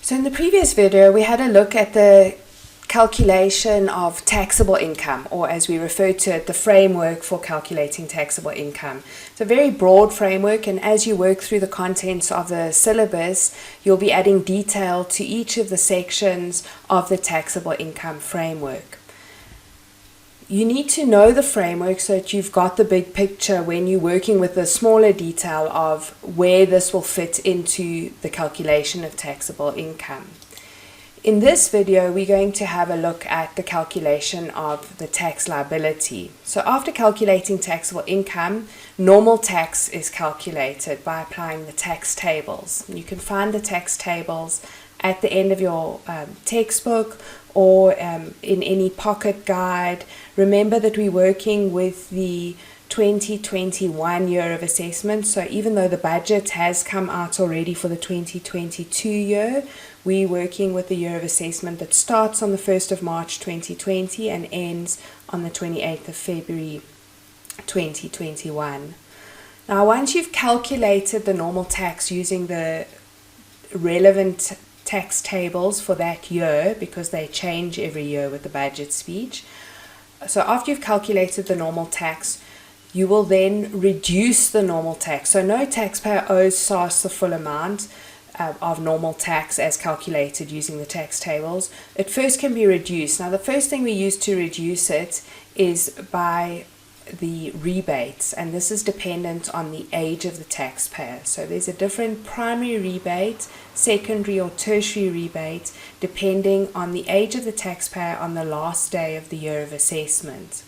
So in the previous video, we had a look at the calculation of taxable income, or as we refer to it, the framework for calculating taxable income. It's a very broad framework, and as you work through the contents of the syllabus, you'll be adding detail to each of the sections of the taxable income framework. You need to know the framework so that you've got the big picture when you're working with the smaller detail of where this will fit into the calculation of taxable income. In this video, we're going to have a look at the calculation of the tax liability. So after calculating taxable income, normal tax is calculated by applying the tax tables. You can find the tax tables at the end of your textbook or in any pocket guide. Remember that we're working with the 2021 year of assessment, so even though the budget has come out already for the 2022 year, we're working with the year of assessment that starts on the 1st of March 2020 and ends on the 28th of February 2021. Now, once you've calculated the normal tax using the relevant tax tables for that year, because they change every year with the budget speech. So after you've calculated the normal tax, you will then reduce the normal tax. So no taxpayer owes SARS the full amount of normal tax as calculated using the tax tables. It first can be reduced. Now the first thing we use to reduce it is by the rebates, and this is dependent on the age of the taxpayer. So there's a different primary rebate, secondary or tertiary rebate, depending on the age of the taxpayer on the last day of the year of assessment.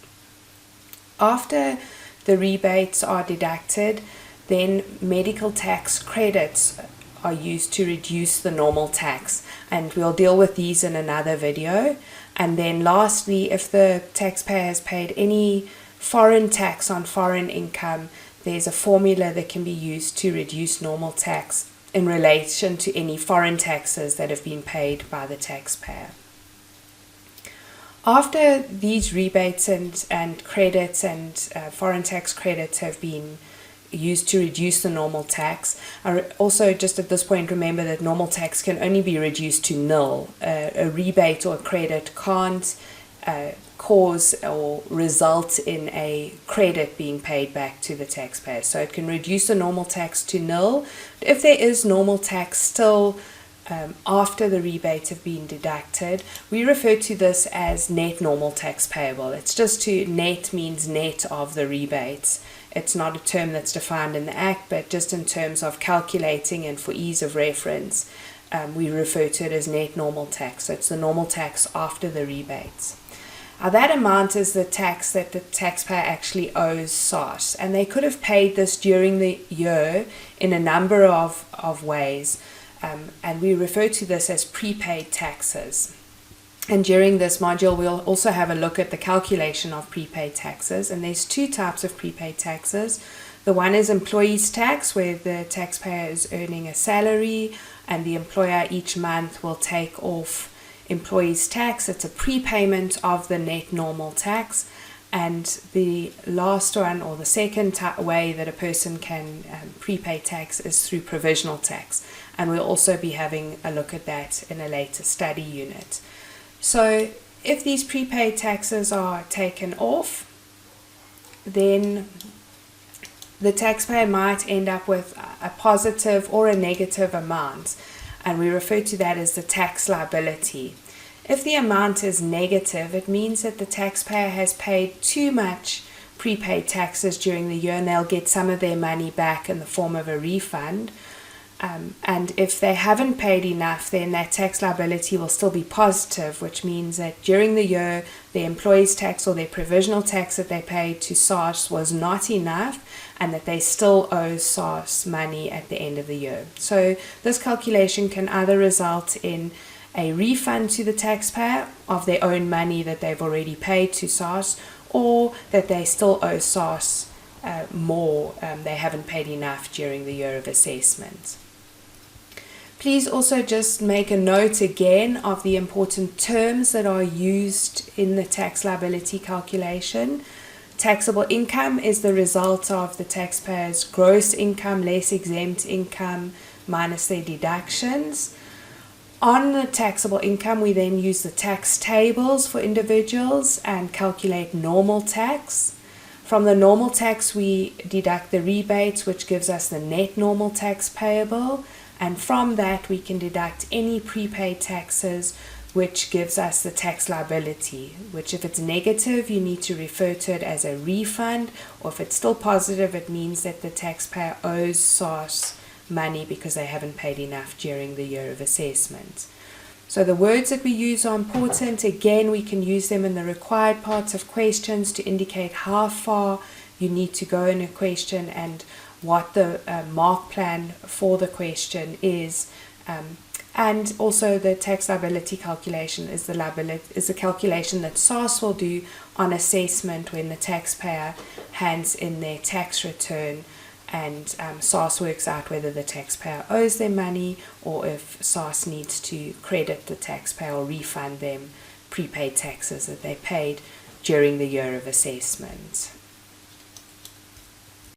After the rebates are deducted, then medical tax credits are used to reduce the normal tax, and we'll deal with these in another video. And then lastly, if the taxpayer has paid any foreign tax on foreign income, there's a formula that can be used to reduce normal tax in relation to any foreign taxes that have been paid by the taxpayer. After these rebates and credits and foreign tax credits have been used to reduce the normal tax, also just at this point remember that normal tax can only be reduced to nil. A rebate or a credit can't cause or result in a credit being paid back to the taxpayer. So it can reduce the normal tax to nil. If there is normal tax still after the rebates have been deducted, we refer to this as net normal tax payable. It's just to net means net of the rebates. It's not a term that's defined in the Act, but just in terms of calculating and for ease of reference, we refer to it as net normal tax. So it's the normal tax after the rebates. Now that amount is the tax that the taxpayer actually owes SARS, and they could have paid this during the year in a number of ways, and we refer to this as prepaid taxes. And during this module, we'll also have a look at the calculation of prepaid taxes, and there's two types of prepaid taxes. The one is employees tax, where the taxpayer is earning a salary and the employer each month will take off employees tax. It's a prepayment of the net normal tax. And the last one, or the second way that a person can prepay tax, is through provisional tax, and we'll also be having a look at that in a later study unit. So if these prepaid taxes are taken off, then the taxpayer might end up with a positive or a negative amount, and we refer to that as the tax liability. If the amount is negative, it means that the taxpayer has paid too much prepaid taxes during the year, and they'll get some of their money back in the form of a refund. And if they haven't paid enough, then that tax liability will still be positive, which means that during the year, their employees tax or their provisional tax that they paid to SARS was not enough, and that they still owe SARS money at the end of the year. So this calculation can either result in a refund to the taxpayer of their own money that they've already paid to SARS, or that they still owe SARS more, they haven't paid enough during the year of assessment. Please also just make a note again of the important terms that are used in the tax liability calculation. Taxable income is the result of the taxpayer's gross income less exempt income minus their deductions. On the taxable income, we then use the tax tables for individuals and calculate normal tax. From the normal tax, we deduct the rebates, which gives us the net normal tax payable. And from that, we can deduct any prepaid taxes, which gives us the tax liability, which if it's negative, you need to refer to it as a refund, or if it's still positive, it means that the taxpayer owes SARS money because they haven't paid enough during the year of assessment. So the words that we use are important. Again, we can use them in the required parts of questions to indicate how far you need to go in a question and what the mark plan for the question is. And also the tax liability calculation is the calculation that SARS will do on assessment when the taxpayer hands in their tax return, and SARS works out whether the taxpayer owes them money or if SARS needs to credit the taxpayer or refund them prepaid taxes that they paid during the year of assessment.